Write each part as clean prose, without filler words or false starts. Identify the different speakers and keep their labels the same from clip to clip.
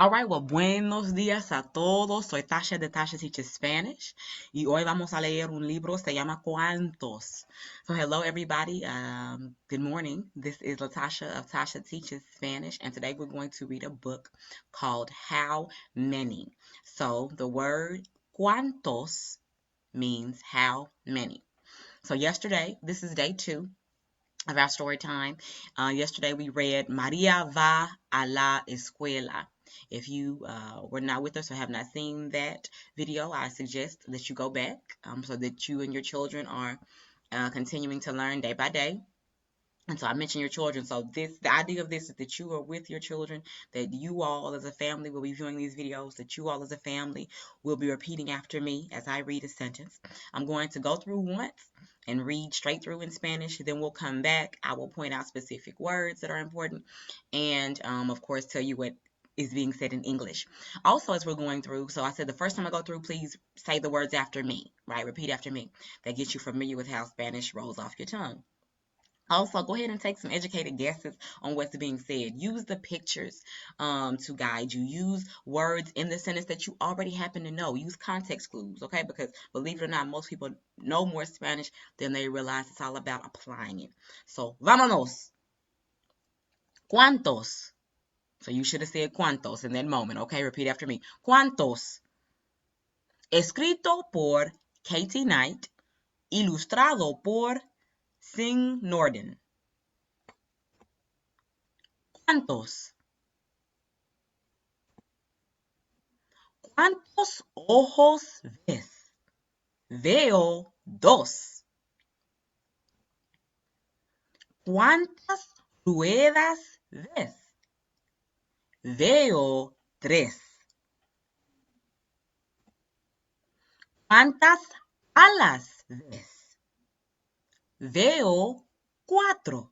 Speaker 1: All right, well, buenos días a todos. Soy Tasha de Tasha Teaches Spanish. Y hoy vamos a leer un libro, se llama Cuántos. So, hello, everybody. Good morning. This is Latasha of Tasha Teaches Spanish. And today we're going to read a book called How Many. So, the word cuántos means how many. So, yesterday, this is day 2 of our story time. Yesterday we read Maria va a la escuela. If you were not with us or have not seen that video, I suggest that you go back so that you and your children are continuing to learn day by day. And so I mentioned your children. So the idea of this is that you are with your children, that you all as a family will be viewing these videos, that you all as a family will be repeating after me as I read a sentence. I'm going to go through once and read straight through in Spanish. Then we'll come back. I will point out specific words that are important and, of course, tell you what is being said in English. Also, as we're going through, so I said the first time I go through, please say the words after me, right? Repeat after me. That gets you familiar with how Spanish rolls off your tongue. Also, go ahead and take some educated guesses on what's being said. Use the pictures to guide you. Use words in the sentence that you already happen to know. Use context clues, okay? Because believe it or not, most people know more Spanish than they realize. It's all about applying it. So, vámonos. ¿Cuántos? So you should have said cuántos in that moment, okay? Repeat after me. ¿Cuántos? Escrito por Katie Knight. Ilustrado por Sing Norden. ¿Cuántos? ¿Cuántos ojos ves? Veo 2. ¿Cuántas ruedas ves? Veo 3. ¿Cuántas alas ves? Veo 4.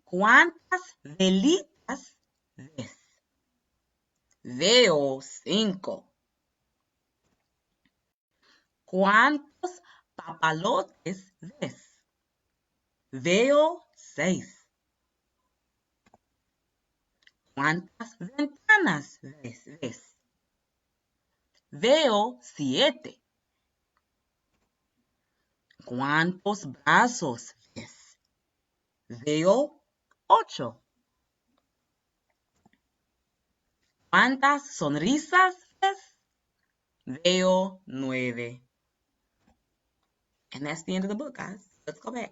Speaker 1: ¿Cuántas velitas ves? Veo 5. ¿Cuántos papalotes ves? Veo 6. ¿Cuántas ventanas ves? Veo 7. ¿Cuántos brazos ves? Veo 8. ¿Cuántas sonrisas ves? Veo 9. And that's the end of the book, guys. Let's go back.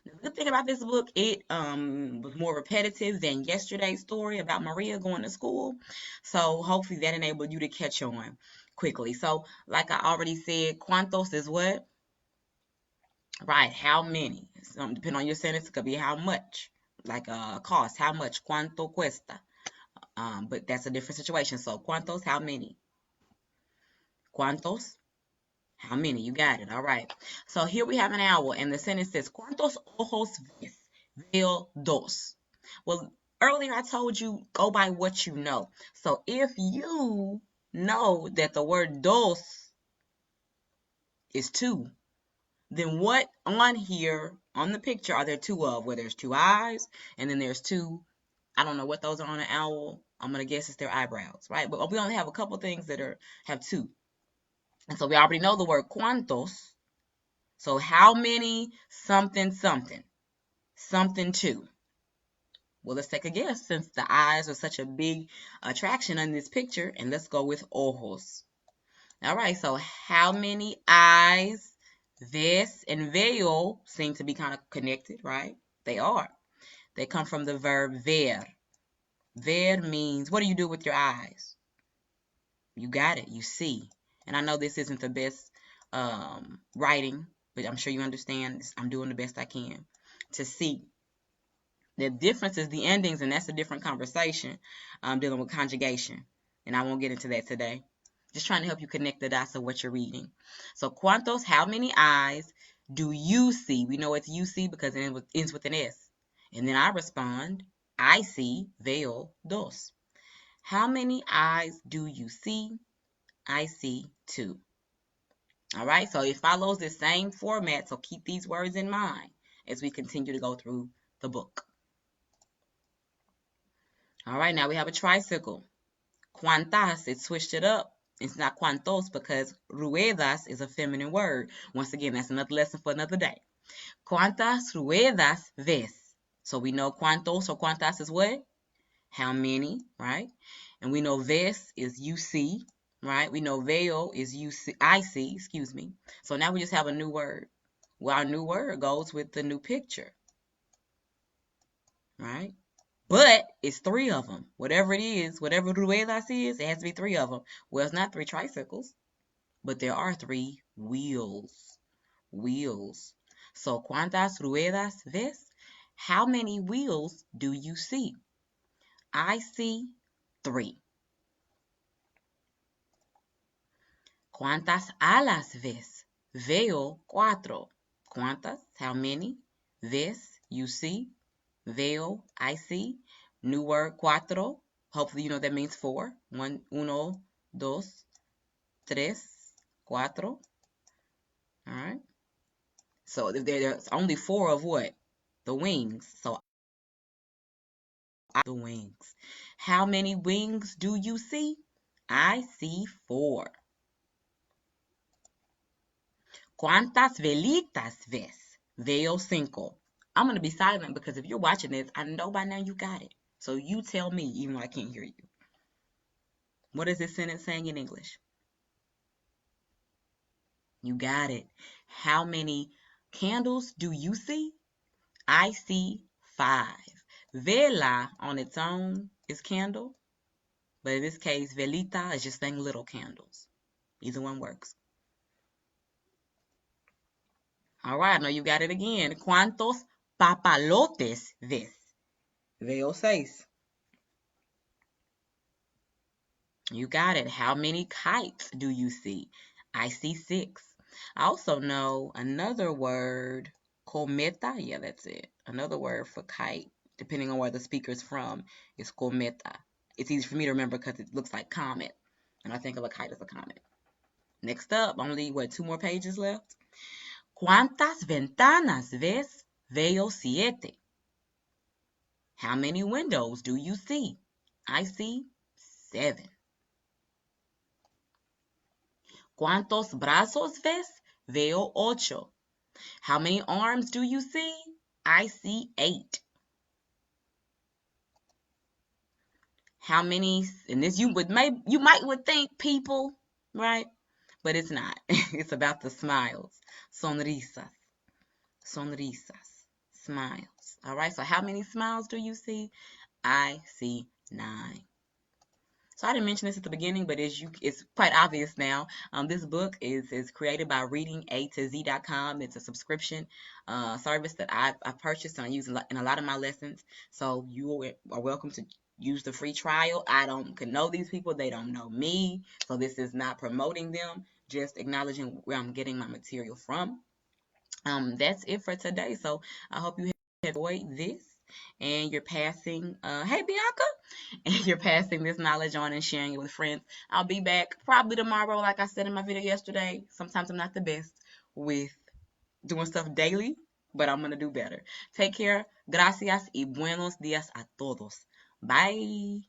Speaker 1: The good thing about this book, it was more repetitive than yesterday's story about Maria going to school. So hopefully that enabled you to catch on quickly. So like I already said, ¿cuántos is what? Right, how many? Depending on your sentence, it could be how much. Like cost, how much? ¿Cuánto cuesta? But that's a different situation. So ¿cuántos? How many? ¿Cuántos? How many? You got it. All right. So here we have an owl, and the sentence says, ¿Cuántos ojos ves? Veo 2. Well, earlier I told you go by what you know. So if you know that the word dos is 2, then what on here on the picture are there 2 of? Where there's 2 eyes, and then there's 2, I don't know what those are on an owl. I'm going to guess it's their eyebrows, right? But we only have a couple things that have 2. And so we already know the word cuántos. So how many something something? Something 2. Well, let's take a guess since the eyes are such a big attraction in this picture. And let's go with ojos. All right, so how many eyes? Ves and veo seem to be kind of connected, right? They are. They come from the verb ver. Ver means, what do you do with your eyes? You got it. You see. And I know this isn't the best writing, but I'm sure you understand. I'm doing the best I can to see. The difference is the endings, and that's a different conversation dealing with conjugation. And I won't get into that today. Just trying to help you connect the dots of what you're reading. So, ¿cuántos? How many eyes do you see? We know it's you see because it ends with an S. And then I respond, I see, veo 2. How many eyes do you see? I see 2. All right, so it follows the same format, so keep these words in mind as we continue to go through the book. All right, now we have a tricycle. Cuántas, it switched it up. It's not cuántos because ruedas is a feminine word. Once again, that's another lesson for another day. ¿Cuántas ruedas ves? So we know cuántos or cuántas is what? How many, right? And we know ves is you see, right? We know veo is you see, I see, excuse me. So now we just have a new word. Well, our new word goes with the new picture, right? But it's three of them. Whatever it is, whatever ruedas is, it has to be three of them. Well, it's not three tricycles, but there are three wheels. Wheels. So, ¿cuántas ruedas ves? How many wheels do you see? I see three. ¿Cuántas alas ves? Veo cuatro. ¿Cuántas? How many? Ves, you see. Veo, I see. New word, cuatro. Hopefully you know that means four. Uno, dos, tres, cuatro. All right. So there's only four of what? The wings. So the wings. How many wings do you see? I see four. ¿Cuántas velitas ves? Veo cinco. I'm going to be silent because if you're watching this, I know by now you got it. So you tell me, even though I can't hear you. What is this sentence saying in English? You got it. How many candles do you see? I see five. Vela on its own is candle, but in this case, velita is just saying little candles. Either one works. All right, I know you got it again. ¿Cuántos papalotes ves? Veo seis. You got it. How many kites do you see? I see six. I also know another word, cometa. Yeah, that's it. Another word for kite, depending on where the speaker is from, is cometa. It's easy for me to remember because it looks like comet, and I think of a kite as a comet. Next up, only, what, 2 more pages left? ¿Cuántas ventanas ves? Veo siete. How many windows do you see? I see 7. ¿Cuántos brazos ves? Veo 8. How many arms do you see? I see 8. How many, and this you might think people, right? But it's not. It's about the smiles. Sonrisas. Sonrisas. Smiles. All right, so how many smiles do you see? I see 9. So I didn't mention this at the beginning, but it's quite obvious now. This book is created by readingatozee.com. It's a subscription service that I've purchased and I use in a lot of my lessons. So you are welcome to use the free trial. I don't know these people. They don't know me. So this is not promoting them, just acknowledging where I'm getting my material from. That's it for today. So I hope you have enjoyed this and you're passing, hey Bianca, and you're passing this knowledge on and sharing it with friends. I'll be back probably tomorrow, like I said in my video yesterday. Sometimes I'm not the best with doing stuff daily, but I'm going to do better. Take care. Gracias y buenos días a todos. Bye.